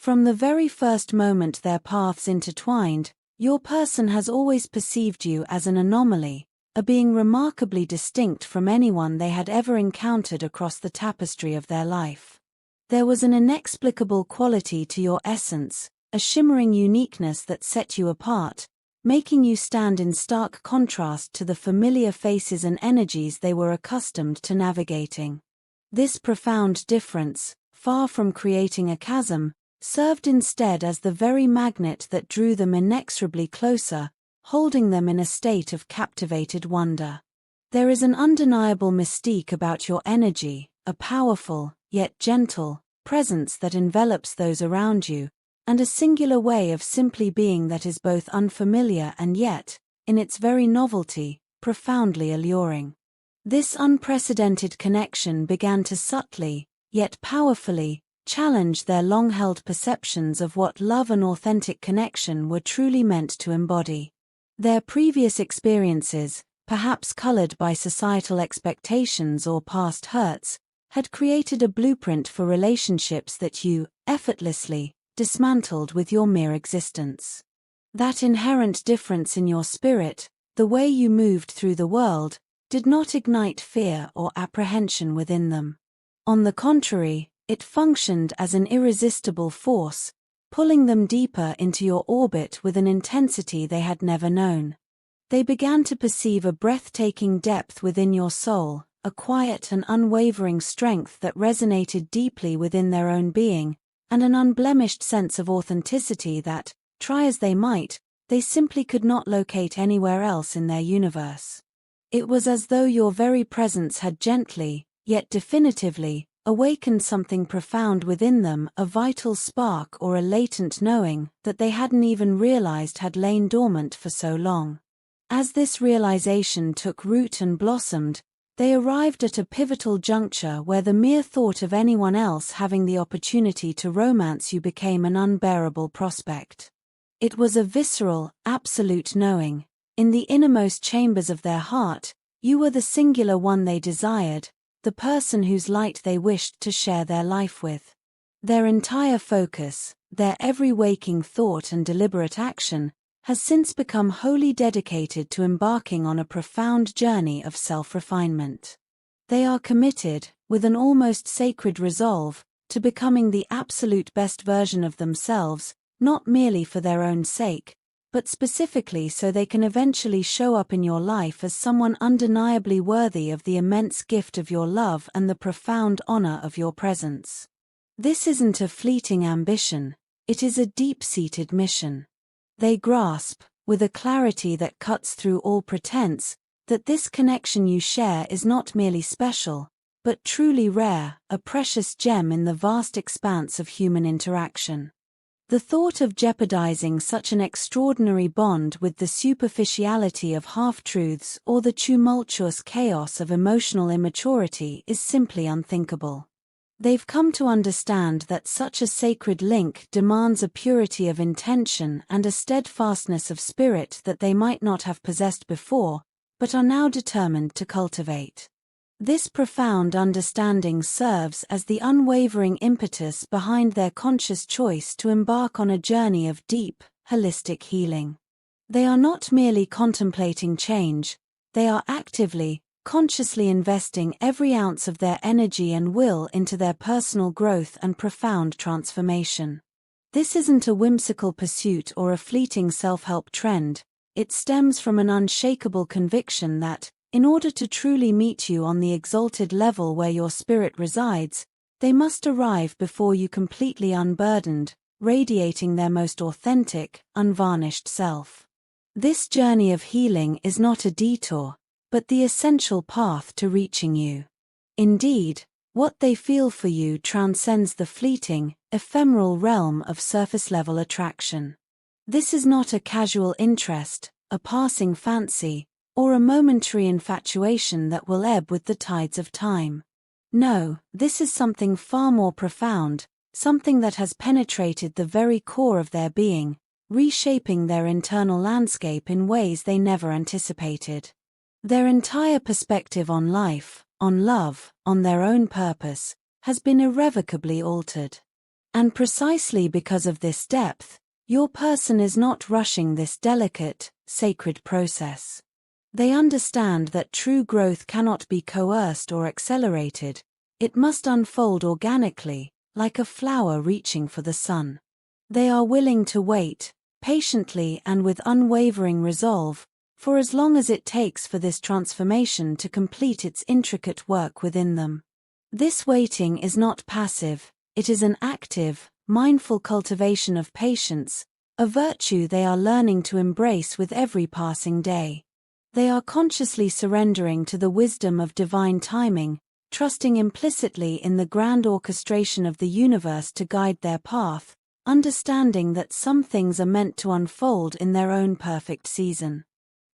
From the very first moment their paths intertwined, your person has always perceived you as an anomaly, a being remarkably distinct from anyone they had ever encountered across the tapestry of their life. There was an inexplicable quality to your essence, a shimmering uniqueness that set you apart, making you stand in stark contrast to the familiar faces and energies they were accustomed to navigating. This profound difference, far from creating a chasm, served instead as the very magnet that drew them inexorably closer, holding them in a state of captivated wonder. There is an undeniable mystique about your energy, a powerful, yet gentle, presence that envelops those around you, and a singular way of simply being that is both unfamiliar and yet, in its very novelty, profoundly alluring. This unprecedented connection began to subtly, yet powerfully, challenge their long-held perceptions of what love and authentic connection were truly meant to embody. Their previous experiences, perhaps colored by societal expectations or past hurts, had created a blueprint for relationships that you, effortlessly, dismantled with your mere existence. That inherent difference in your spirit, the way you moved through the world, did not ignite fear or apprehension within them. On the contrary, it functioned as an irresistible force, pulling them deeper into your orbit with an intensity they had never known. They began to perceive a breathtaking depth within your soul, a quiet and unwavering strength that resonated deeply within their own being, and an unblemished sense of authenticity that, try as they might, they simply could not locate anywhere else in their universe. It was as though your very presence had gently, yet definitively, awakened something profound within them, a vital spark or a latent knowing that they hadn't even realized had lain dormant for so long. As this realization took root and blossomed, they arrived at a pivotal juncture where the mere thought of anyone else having the opportunity to romance you became an unbearable prospect. It was a visceral, absolute knowing. In the innermost chambers of their heart, you were the singular one they desired, the person whose light they wished to share their life with. Their entire focus, their every waking thought and deliberate action, has since become wholly dedicated to embarking on a profound journey of self-refinement. They are committed, with an almost sacred resolve, to becoming the absolute best version of themselves, not merely for their own sake, but specifically so they can eventually show up in your life as someone undeniably worthy of the immense gift of your love and the profound honor of your presence. This isn't a fleeting ambition, it is a deep-seated mission. They grasp, with a clarity that cuts through all pretense, that this connection you share is not merely special, but truly rare, a precious gem in the vast expanse of human interaction. The thought of jeopardizing such an extraordinary bond with the superficiality of half-truths or the tumultuous chaos of emotional immaturity is simply unthinkable. They've come to understand that such a sacred link demands a purity of intention and a steadfastness of spirit that they might not have possessed before, but are now determined to cultivate. This profound understanding serves as the unwavering impetus behind their conscious choice to embark on a journey of deep, holistic healing. They are not merely contemplating change, they are actively, consciously investing every ounce of their energy and will into their personal growth and profound transformation. This isn't a whimsical pursuit or a fleeting self-help trend, it stems from an unshakable conviction that, in order to truly meet you on the exalted level where your spirit resides, they must arrive before you completely unburdened, radiating their most authentic, unvarnished self. This journey of healing is not a detour, but the essential path to reaching you. Indeed, what they feel for you transcends the fleeting, ephemeral realm of surface-level attraction. This is not a casual interest, a passing fancy, or a momentary infatuation that will ebb with the tides of time. No, this is something far more profound, something that has penetrated the very core of their being, reshaping their internal landscape in ways they never anticipated. Their entire perspective on life, on love, on their own purpose, has been irrevocably altered. And precisely because of this depth, your person is not rushing this delicate, sacred process. They understand that true growth cannot be coerced or accelerated, it must unfold organically, like a flower reaching for the sun. They are willing to wait, patiently and with unwavering resolve, for as long as it takes for this transformation to complete its intricate work within them. This waiting is not passive, it is an active, mindful cultivation of patience, a virtue they are learning to embrace with every passing day. They are consciously surrendering to the wisdom of divine timing, trusting implicitly in the grand orchestration of the universe to guide their path, understanding that some things are meant to unfold in their own perfect season.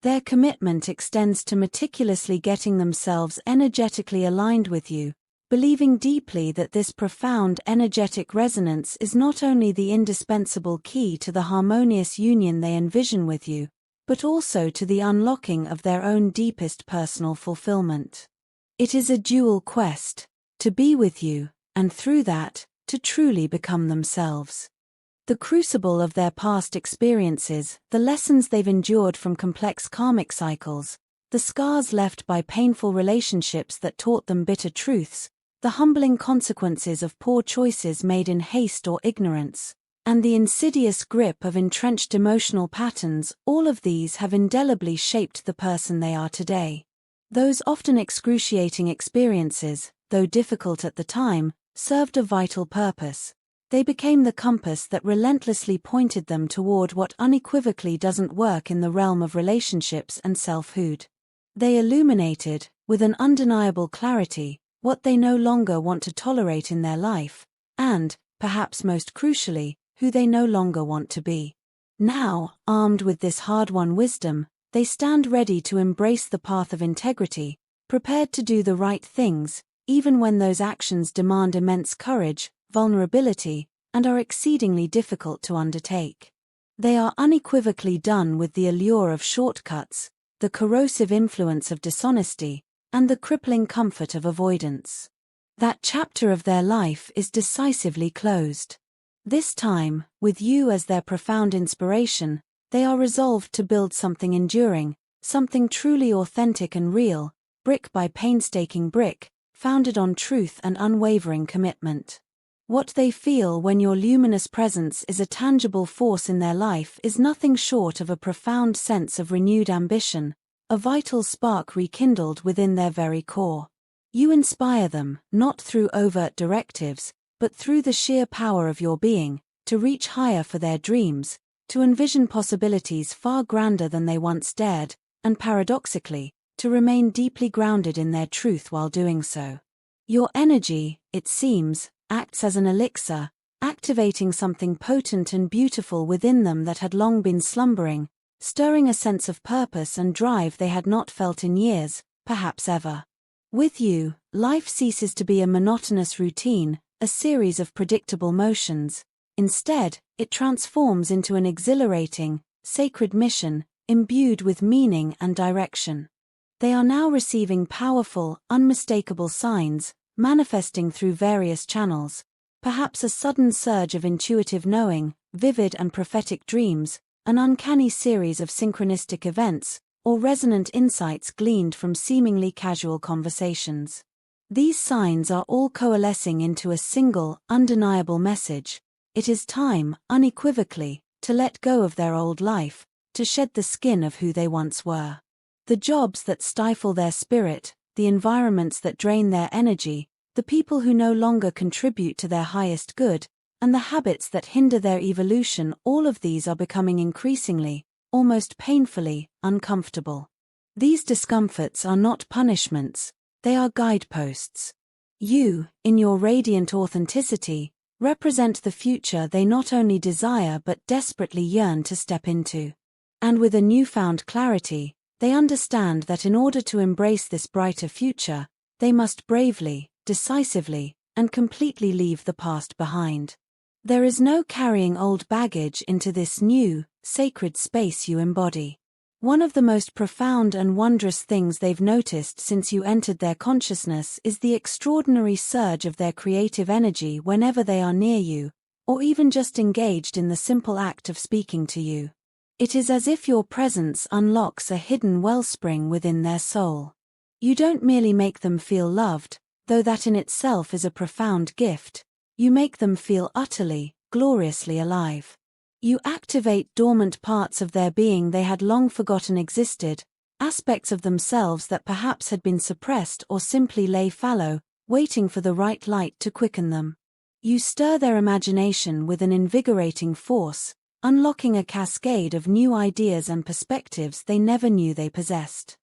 Their commitment extends to meticulously getting themselves energetically aligned with you, believing deeply that this profound energetic resonance is not only the indispensable key to the harmonious union they envision with you, but also to the unlocking of their own deepest personal fulfillment. It is a dual quest, to be with you, and through that, to truly become themselves. The crucible of their past experiences, the lessons they've endured from complex karmic cycles, the scars left by painful relationships that taught them bitter truths, the humbling consequences of poor choices made in haste or ignorance, and the insidious grip of entrenched emotional patterns, all of these have indelibly shaped the person they are today. Those often excruciating experiences, though difficult at the time, served a vital purpose. They became the compass that relentlessly pointed them toward what unequivocally doesn't work in the realm of relationships and selfhood. They illuminated, with an undeniable clarity, what they no longer want to tolerate in their life, and, perhaps most crucially, who they no longer want to be. Now, armed with this hard-won wisdom, they stand ready to embrace the path of integrity, prepared to do the right things, even when those actions demand immense courage, vulnerability, and are exceedingly difficult to undertake. They are unequivocally done with the allure of shortcuts, the corrosive influence of dishonesty, and the crippling comfort of avoidance. That chapter of their life is decisively closed. This time, with you as their profound inspiration, they are resolved to build something enduring, something truly authentic and real, brick by painstaking brick, founded on truth and unwavering commitment. What they feel when your luminous presence is a tangible force in their life is nothing short of a profound sense of renewed ambition, a vital spark rekindled within their very core. You inspire them, not through overt directives, but through the sheer power of your being, to reach higher for their dreams, to envision possibilities far grander than they once dared, and paradoxically, to remain deeply grounded in their truth while doing so. Your energy, it seems, acts as an elixir, activating something potent and beautiful within them that had long been slumbering, stirring a sense of purpose and drive they had not felt in years, perhaps ever. With you, life ceases to be a monotonous routine, a series of predictable motions. Instead, it transforms into an exhilarating, sacred mission, imbued with meaning and direction. They are now receiving powerful, unmistakable signs, manifesting through various channels, perhaps a sudden surge of intuitive knowing, vivid and prophetic dreams, an uncanny series of synchronistic events, or resonant insights gleaned from seemingly casual conversations. These signs are all coalescing into a single, undeniable message. It is time, unequivocally, to let go of their old life, to shed the skin of who they once were. The jobs that stifle their spirit, the environments that drain their energy, the people who no longer contribute to their highest good, and the habits that hinder their evolution, all of these are becoming increasingly, almost painfully, uncomfortable. These discomforts are not punishments, they are guideposts. You, in your radiant authenticity, represent the future they not only desire but desperately yearn to step into. And with a newfound clarity, they understand that in order to embrace this brighter future, they must bravely, decisively, and completely leave the past behind. There is no carrying old baggage into this new, sacred space you embody. One of the most profound and wondrous things they've noticed since you entered their consciousness is the extraordinary surge of their creative energy whenever they are near you, or even just engaged in the simple act of speaking to you. It is as if your presence unlocks a hidden wellspring within their soul. You don't merely make them feel loved, though that in itself is a profound gift. You make them feel utterly, gloriously alive. You activate dormant parts of their being they had long forgotten existed, aspects of themselves that perhaps had been suppressed or simply lay fallow, waiting for the right light to quicken them. You stir their imagination with an invigorating force, unlocking a cascade of new ideas and perspectives they never knew they possessed.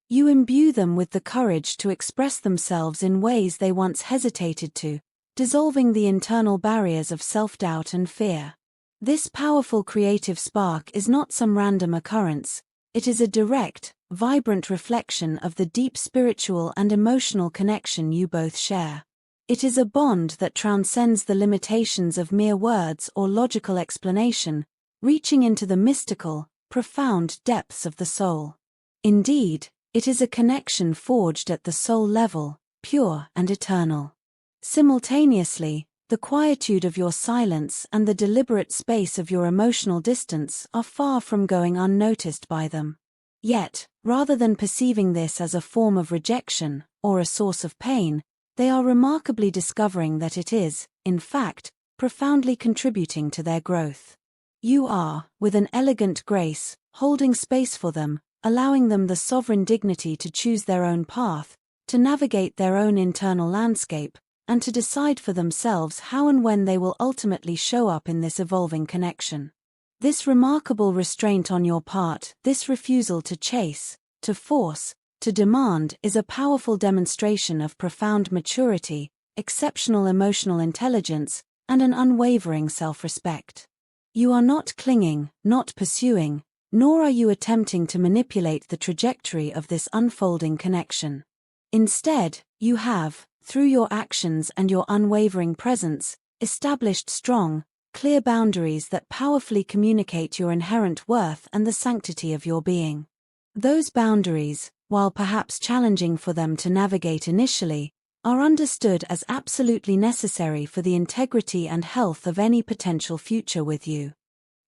You imbue them with the courage to express themselves in ways they once hesitated to, dissolving the internal barriers of self-doubt and fear. This powerful creative spark is not some random occurrence, it is a direct, vibrant reflection of the deep spiritual and emotional connection you both share. It is a bond that transcends the limitations of mere words or logical explanation, reaching into the mystical, profound depths of the soul. Indeed, it is a connection forged at the soul level, pure and eternal. Simultaneously, the quietude of your silence and the deliberate space of your emotional distance are far from going unnoticed by them. Yet, rather than perceiving this as a form of rejection or a source of pain, they are remarkably discovering that it is, in fact, profoundly contributing to their growth. You are, with an elegant grace, holding space for them, allowing them the sovereign dignity to choose their own path, to navigate their own internal landscape, and to decide for themselves how and when they will ultimately show up in this evolving connection. This remarkable restraint on your part, this refusal to chase, to force, to demand, is a powerful demonstration of profound maturity, exceptional emotional intelligence, and an unwavering self-respect. You are not clinging, not pursuing, nor are you attempting to manipulate the trajectory of this unfolding connection. Instead, you have, through your actions and your unwavering presence, established strong, clear boundaries that powerfully communicate your inherent worth and the sanctity of your being. Those boundaries, while perhaps challenging for them to navigate initially, are understood as absolutely necessary for the integrity and health of any potential future with you.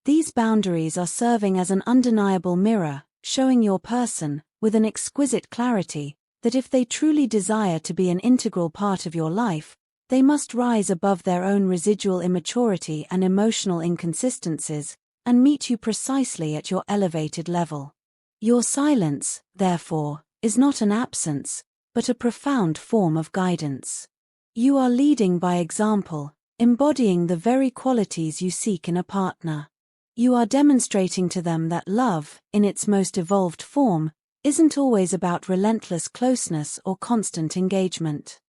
These boundaries are serving as an undeniable mirror, showing your person, with an exquisite clarity, that if they truly desire to be an integral part of your life, they must rise above their own residual immaturity and emotional inconsistencies, and meet you precisely at your elevated level. Your silence, therefore, is not an absence, but a profound form of guidance. You are leading by example, embodying the very qualities you seek in a partner. You are demonstrating to them that love, in its most evolved form, isn't always about relentless closeness or constant engagement.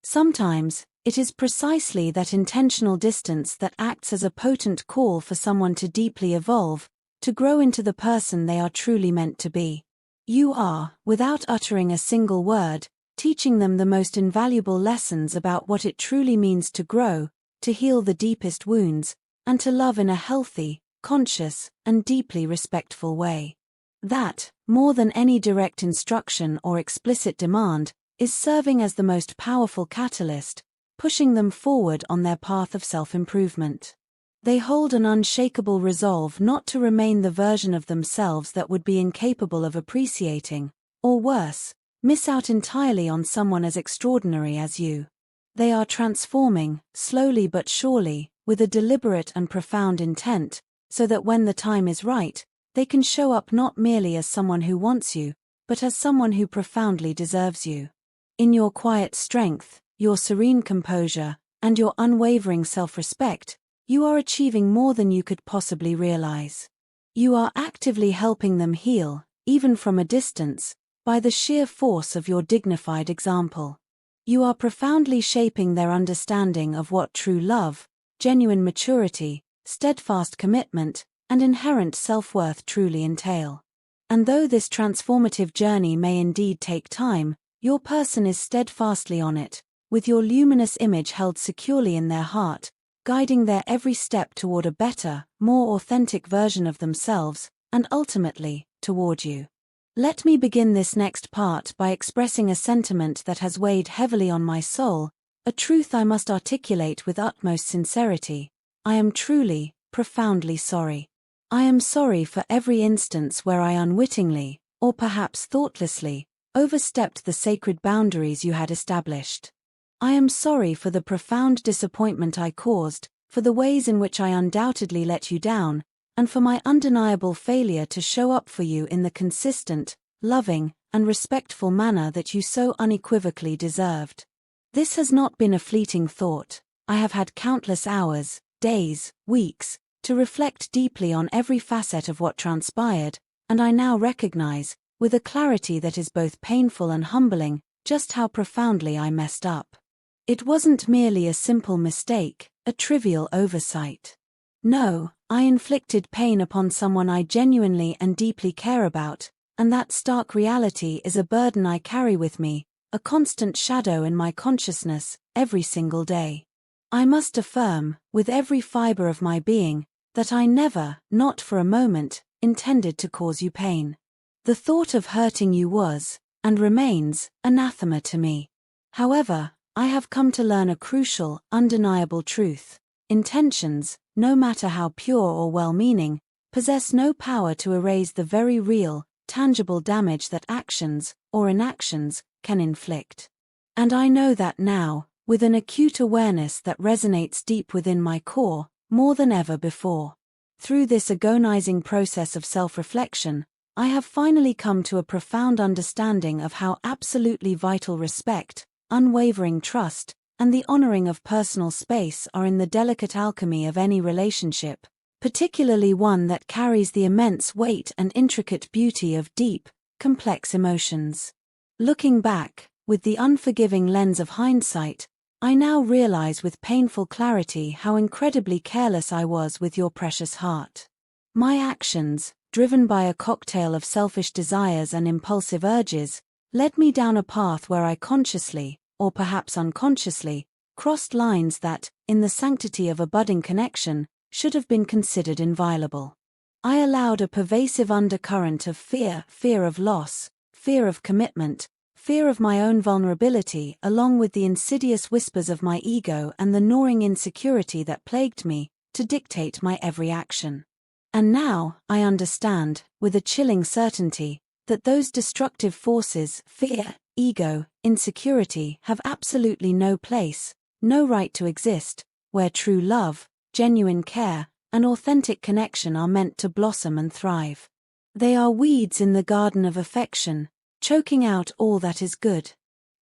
Sometimes, it is precisely that intentional distance that acts as a potent call for someone to deeply evolve, to grow into the person they are truly meant to be. You are, without uttering a single word, teaching them the most invaluable lessons about what it truly means to grow, to heal the deepest wounds, and to love in a healthy, conscious, and deeply respectful way. That, more than any direct instruction or explicit demand, is serving as the most powerful catalyst, pushing them forward on their path of self-improvement. They hold an unshakable resolve not to remain the version of themselves that would be incapable of appreciating, or worse, miss out entirely on someone as extraordinary as you. They are transforming, slowly but surely, with a deliberate and profound intent, so that when the time is right, they can show up not merely as someone who wants you, but as someone who profoundly deserves you. In your quiet strength, your serene composure, and your unwavering self-respect, you are achieving more than you could possibly realize. You are actively helping them heal, even from a distance, by the sheer force of your dignified example. You are profoundly shaping their understanding of what true love, genuine maturity, steadfast commitment, and inherent self-worth truly entail. And though this transformative journey may indeed take time, your person is steadfastly on it, with your luminous image held securely in their heart, guiding their every step toward a better, more authentic version of themselves, and ultimately, toward you. Let me begin this next part by expressing a sentiment that has weighed heavily on my soul, a truth I must articulate with utmost sincerity. I am truly, profoundly sorry. I am sorry for every instance where I unwittingly, or perhaps thoughtlessly, overstepped the sacred boundaries you had established. I am sorry for the profound disappointment I caused, for the ways in which I undoubtedly let you down, and for my undeniable failure to show up for you in the consistent, loving, and respectful manner that you so unequivocally deserved. This has not been a fleeting thought. I have had countless hours, days, weeks, to reflect deeply on every facet of what transpired, and I now recognize, with a clarity that is both painful and humbling, just how profoundly I messed up. It wasn't merely a simple mistake, a trivial oversight. No, I inflicted pain upon someone I genuinely and deeply care about, and that stark reality is a burden I carry with me, a constant shadow in my consciousness, every single day. I must affirm, with every fiber of my being, that I never, not for a moment, intended to cause you pain. The thought of hurting you was, and remains, anathema to me. However, I have come to learn a crucial, undeniable truth. Intentions, no matter how pure or well-meaning, possess no power to erase the very real, tangible damage that actions, or inactions, can inflict. And I know that now, with an acute awareness that resonates deep within my core, more than ever before. Through this agonizing process of self-reflection, I have finally come to a profound understanding of how absolutely vital respect, unwavering trust, and the honoring of personal space are in the delicate alchemy of any relationship, particularly one that carries the immense weight and intricate beauty of deep, complex emotions. Looking back, with the unforgiving lens of hindsight, I now realize with painful clarity how incredibly careless I was with your precious heart. My actions, driven by a cocktail of selfish desires and impulsive urges, led me down a path where I consciously, or perhaps unconsciously, crossed lines that, in the sanctity of a budding connection, should have been considered inviolable. I allowed a pervasive undercurrent of fear of loss, fear of commitment, fear of my own vulnerability, along with the insidious whispers of my ego and the gnawing insecurity that plagued me, to dictate my every action. And now, I understand, with a chilling certainty, that those destructive forces, fear, ego, insecurity, have absolutely no place, no right to exist, where true love, genuine care, and authentic connection are meant to blossom and thrive. They are weeds in the garden of affection, choking out all that is good.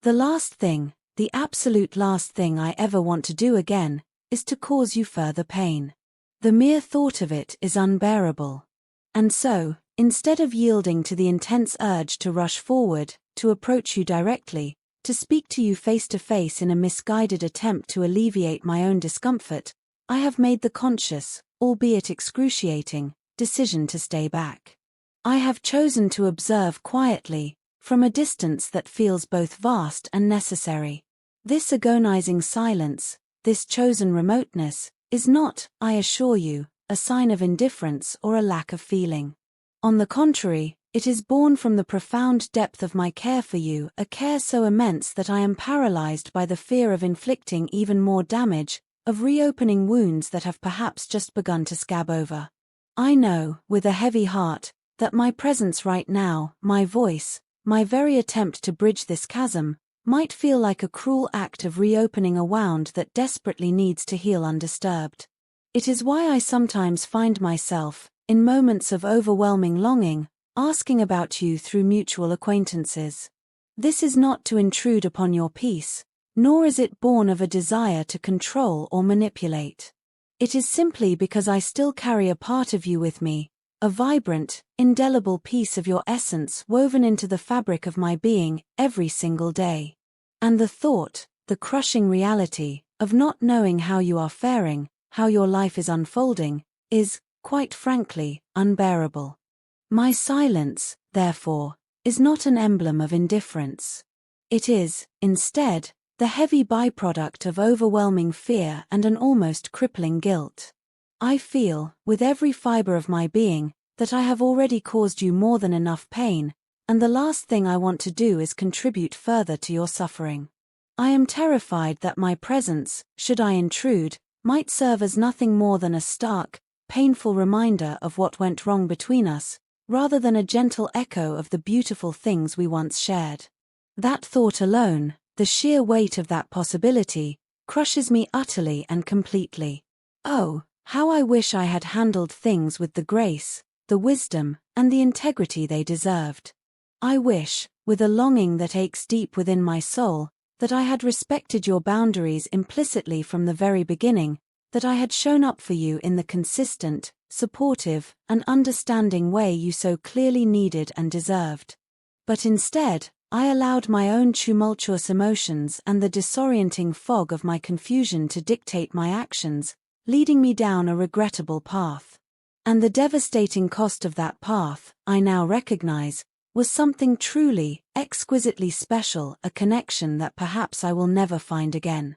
The last thing, the absolute last thing I ever want to do again, is to cause you further pain. The mere thought of it is unbearable. And so, instead of yielding to the intense urge to rush forward, to approach you directly, to speak to you face to face in a misguided attempt to alleviate my own discomfort, I have made the conscious, albeit excruciating, decision to stay back. I have chosen to observe quietly, from a distance that feels both vast and necessary. This agonizing silence, this chosen remoteness, is not, I assure you, a sign of indifference or a lack of feeling. On the contrary, it is born from the profound depth of my care for you, a care so immense that I am paralyzed by the fear of inflicting even more damage, of reopening wounds that have perhaps just begun to scab over. I know, with a heavy heart, that my presence right now, my voice, my very attempt to bridge this chasm, might feel like a cruel act of reopening a wound that desperately needs to heal undisturbed. It is why I sometimes find myself, in moments of overwhelming longing, asking about you through mutual acquaintances. This is not to intrude upon your peace, nor is it born of a desire to control or manipulate. It is simply because I still carry a part of you with me, a vibrant, indelible piece of your essence woven into the fabric of my being, every single day. And the thought, the crushing reality, of not knowing how you are faring, how your life is unfolding, is, quite frankly, unbearable. My silence, therefore, is not an emblem of indifference. It is, instead, the heavy byproduct of overwhelming fear and an almost crippling guilt. I feel, with every fiber of my being, that I have already caused you more than enough pain, and the last thing I want to do is contribute further to your suffering. I am terrified that my presence, should I intrude, might serve as nothing more than a stark, painful reminder of what went wrong between us, rather than a gentle echo of the beautiful things we once shared. That thought alone, the sheer weight of that possibility, crushes me utterly and completely. Oh, how I wish I had handled things with the grace, the wisdom, and the integrity they deserved. I wish, with a longing that aches deep within my soul, that I had respected your boundaries implicitly from the very beginning, that I had shown up for you in the consistent, supportive, and understanding way you so clearly needed and deserved. But instead, I allowed my own tumultuous emotions and the disorienting fog of my confusion to dictate my actions, leading me down a regrettable path. And the devastating cost of that path, I now recognize, was something truly, exquisitely special, a connection that perhaps I will never find again.